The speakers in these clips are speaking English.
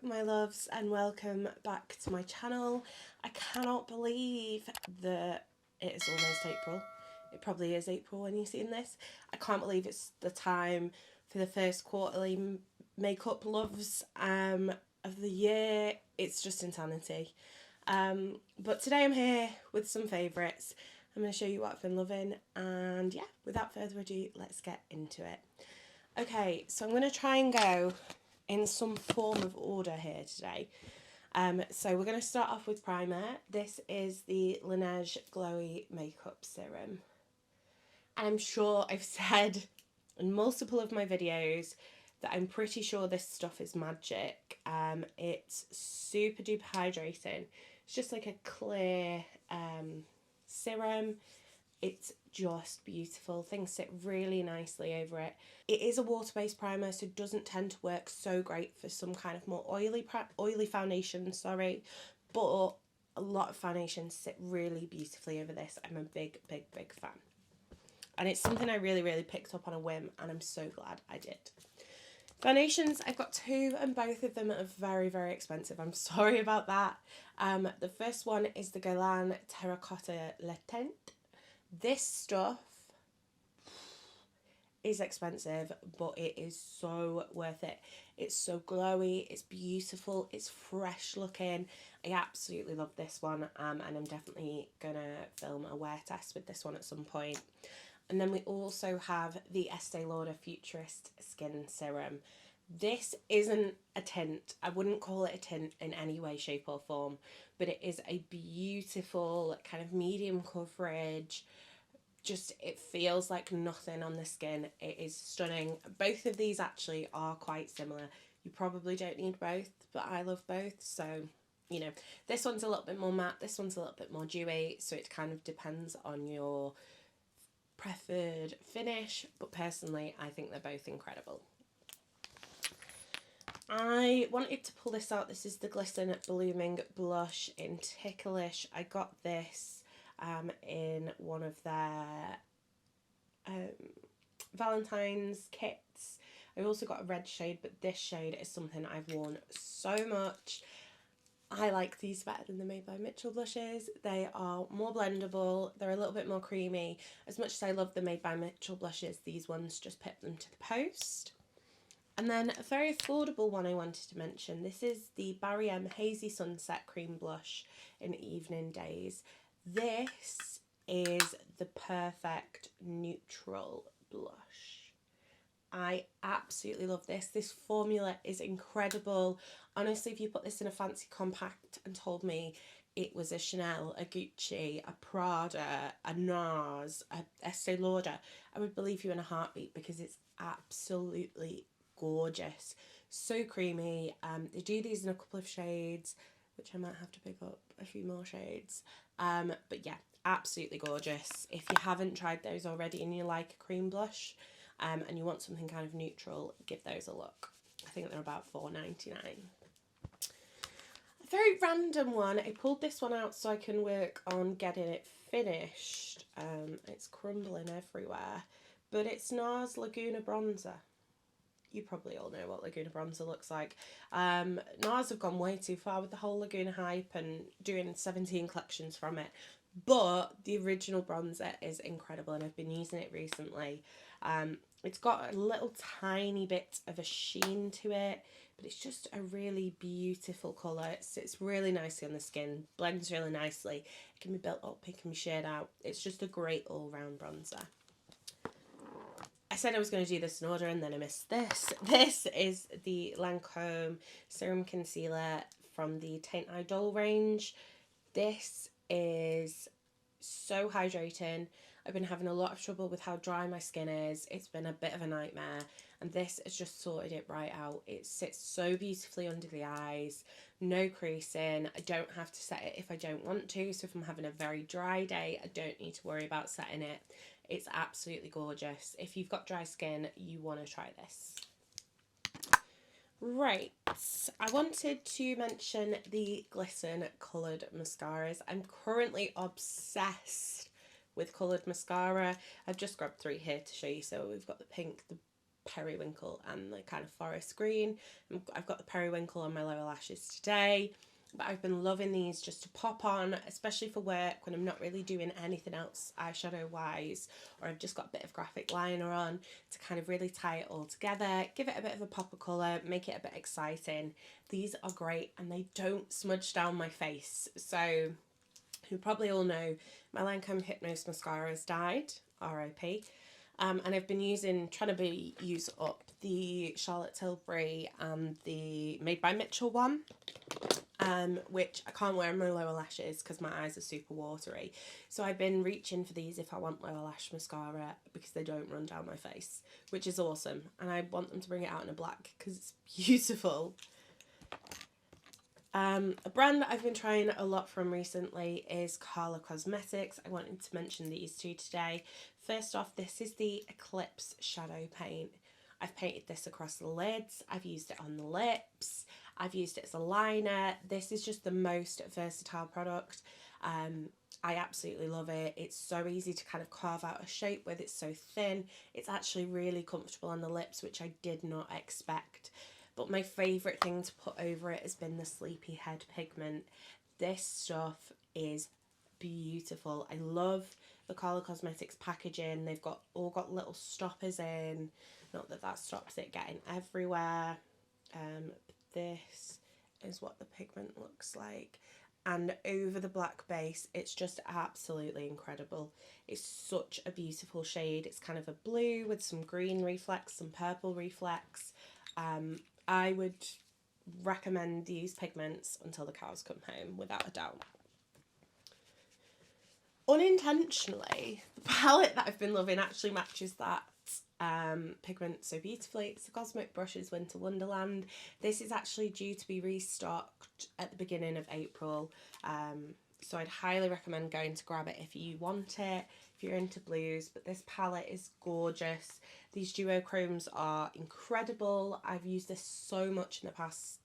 my loves, and welcome back to my channel. I cannot believe that it is almost April. It probably is April when you're seeing this. I can't believe it's the time for the first quarterly makeup loves of the year. It's just insanity. But today I'm here with some favourites. I'm going to show you what I've been loving, and yeah, without further ado, let's get into it. Okay, so I'm going to try and go in some form of order here today. So we're going to start off with primer. This is the Laneige Glowy Makeup Serum. I'm sure I've said in multiple of my videos that I'm pretty sure this stuff is magic. It's super duper hydrating. It's just like a clear serum. It's just beautiful. Things sit really nicely over it. It is a water-based primer, so it doesn't tend to work so great for some kind of more oily foundation, but a lot of foundations sit really beautifully over this. I'm a big fan. And it's something I really picked up on a whim, and I'm so glad I did. Foundations, I've got two, and both of them are very expensive. I'm sorry about that. The first one is the Guerlain Terracotta Le Teint. This stuff is expensive, but it is so worth it. It's so glowy, it's beautiful, it's fresh looking. I absolutely love this one, and I'm definitely gonna film a wear test with this one at some point. And then we also have the Estee Lauder Futurist Skin Serum. This isn't a tint. I wouldn't call it a tint in any way, shape or form, but it is a beautiful kind of medium coverage. Just, it feels like nothing on the skin. It is stunning. Both of these actually are quite similar. You probably don't need both, but I love both. So, you know, this one's a little bit more matte, this one's a little bit more dewy. So it kind of depends on your preferred finish. But personally, I think they're both incredible. I wanted to pull this out. This is the Glisten Blooming Blush in Ticklish. I got this in one of their Valentine's kits. I've also got a red shade, but this shade is something I've worn so much. I like these better than the Made by Mitchell blushes. They are more blendable, they're a little bit more creamy. As much as I love the Made by Mitchell blushes, these ones just pip them to the post. And then a very affordable one I wanted to mention. This is the Barry M Hazy Sunset Cream Blush in Evening Days. This is the perfect neutral blush. I absolutely love this. This formula is incredible. Honestly, if you put this in a fancy compact and told me it was a Chanel, a Gucci, a Prada, a NARS, a Estee Lauder, I would believe you in a heartbeat, because it's absolutely gorgeous. So creamy. They do these in a couple of shades, which I might have to pick up a few more shades. But yeah, absolutely gorgeous. If you haven't tried those already and you like a cream blush, and you want something kind of neutral, give those a look. I think they're about $4.99. A very random one. I pulled this one out so I can work on getting it finished. It's crumbling everywhere, but it's NARS Laguna Bronzer. You probably all know what Laguna Bronzer looks like. NARS have gone way too far with the whole Laguna hype and doing 17 collections from it. But the original bronzer is incredible, and I've been using it recently. It's got a little tiny bit of a sheen to it, but it's just a really beautiful colour. It sits really nicely on the skin, blends really nicely. It can be built up, it can be shared out. It's just a great all-round bronzer. I said I was going to do this in order, and then I missed this. This is the Lancome Serum Concealer from the Teint Idol range. This is so hydrating. I've been having a lot of trouble with how dry my skin is. It's been a bit of a nightmare, and this has just sorted it right out. It sits so beautifully under the eyes, no creasing. I don't have to set it if I don't want to, so if I'm having a very dry day, I don't need to worry about setting it. It's absolutely gorgeous. If you've got dry skin, you want to try this. Right, I wanted to mention the Glisten coloured mascaras. I'm currently obsessed with coloured mascara. I've just grabbed 3 here to show you. So we've got the pink, the periwinkle and the kind of forest green. I've got the periwinkle on my lower lashes today, but I've been loving these just to pop on, especially for work when I'm not really doing anything else eyeshadow wise, or I've just got a bit of graphic liner on, to kind of really tie it all together, give it a bit of a pop of colour, make it a bit exciting. These are great and they don't smudge down my face. So you probably all know my Lancome Hypnose mascara has died, RIP. And I've been trying to use up the Charlotte Tilbury and the Made by Mitchell one, which I can't wear on my lower lashes because my eyes are super watery. So I've been reaching for these if I want lower lash mascara, because they don't run down my face, which is awesome. And I want them to bring it out in a black because it's beautiful. A brand that I've been trying a lot from recently is Gerard Cosmetics. I wanted to mention these two today. First off, this is the Eclipse Shadow Paint. I've painted this across the lids, I've used it on the lips, I've used it as a liner. This is just the most versatile product. I absolutely love it. It's so easy to kind of carve out a shape with. It's so thin. It's actually really comfortable on the lips, which I did not expect. But my favourite thing to put over it has been the Sleepyhead pigment. This stuff is beautiful. I love the Karla Cosmetics packaging. They've all got little stoppers in. Not that that stops it getting everywhere. This is what the pigment looks like. And over the black base, it's just absolutely incredible. It's such a beautiful shade. It's kind of a blue with some green reflex, some purple reflex. I would recommend these pigments until the cows come home, without a doubt. Unintentionally, the palette that I've been loving actually matches that pigment so beautifully. It's the Cosmic Brushes Winter Wonderland. This is actually due to be restocked at the beginning of April, so I'd highly recommend going to grab it if you want it, if you're into blues. But this palette is gorgeous. These duochromes are incredible. I've used this so much in the past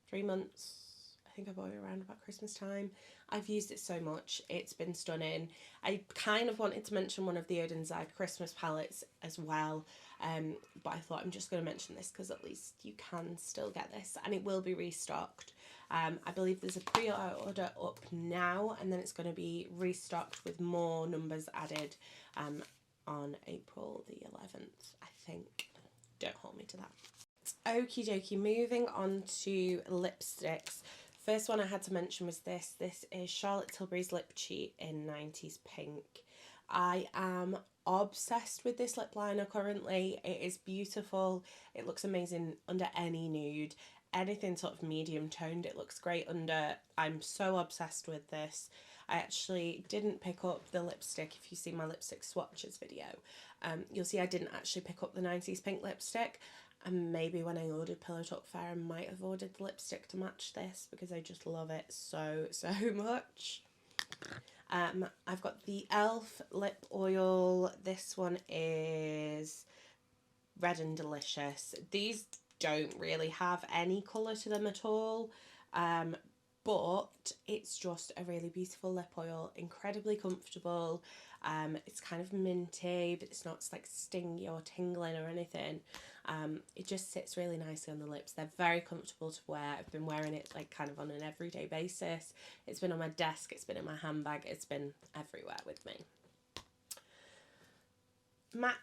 3 months. I think I bought it around about Christmas time. I've used it so much. It's been stunning. I kind of wanted to mention one of the Odin's Christmas palettes as well, but I thought I'm just going to mention this because at least you can still get this, and it will be restocked. I believe there's a pre-order up now, and then it's going to be restocked with more numbers added on April the 11th, I think. Don't hold me to that. Okie dokie, moving on to lipsticks. First one I had to mention was this. This is Charlotte Tilbury's Lip Cheat in 90s Pink. I am obsessed with this lip liner currently. It is beautiful. It looks amazing under any nude. Anything sort of medium toned, it looks great under. I'm so obsessed with this. I actually didn't pick up the lipstick. If you see my lipstick swatches video, you'll see I didn't actually pick up the 90s Pink lipstick. And maybe when I ordered Pillow Talk Fair, I might have ordered the lipstick to match this because I just love it so much. I've got the e.l.f. lip oil. This one is Red and Delicious. These don't really have any colour to them at all, but it's just a really beautiful lip oil, incredibly comfortable. It's kind of minty, but it's not like stingy or tingling or anything. It just sits really nicely on the lips. They're very comfortable to wear. I've been wearing it like kind of on an everyday basis. It's been on my desk, it's been in my handbag, it's been everywhere with me. MAC.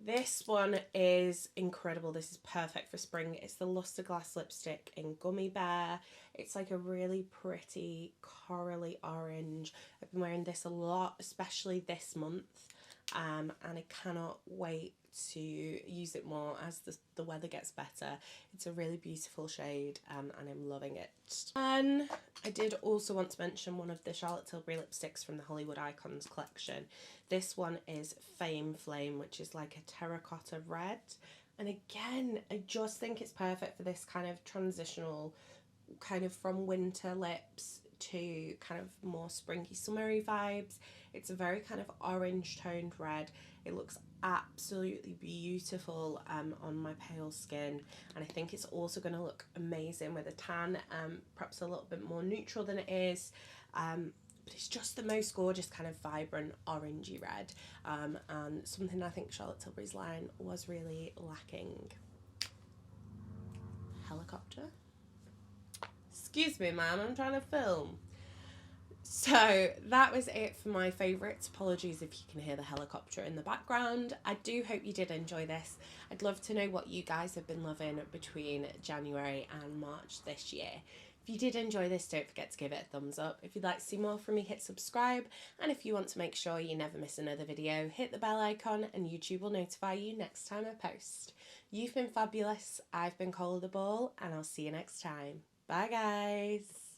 This one is incredible. This is perfect for spring. It's the Lustre Glass lipstick in Gummy Bear. It's like a really pretty corally orange. I've been wearing this a lot, especially this month, and I cannot wait to use it more as the weather gets better. It's a really beautiful shade, and I'm loving it. And I did also want to mention one of the Charlotte Tilbury lipsticks from the Hollywood Icons collection. This one is Fame Flame, which is like a terracotta red. And again, I just think it's perfect for this kind of transitional, kind of from winter lips to kind of more springy, summery vibes. It's a very kind of orange toned red. It looks absolutely beautiful on my pale skin, and I think it's also going to look amazing with a tan, perhaps a little bit more neutral than it is. but it's just the most gorgeous kind of vibrant orangey red, and something I think Charlotte Tilbury's line was really lacking. Helicopter? Excuse me, ma'am, I'm trying to film. So that was it for my favourites. Apologies if you can hear the helicopter in the background. I do hope you did enjoy this. I'd love to know what you guys have been loving between January and March this year. If you did enjoy this, don't forget to give it a thumbs up. If you'd like to see more from me, hit subscribe. And if you want to make sure you never miss another video, hit the bell icon and YouTube will notify you next time I post. You've been fabulous. I've been Coleoftheball, and I'll see you next time. Bye, guys.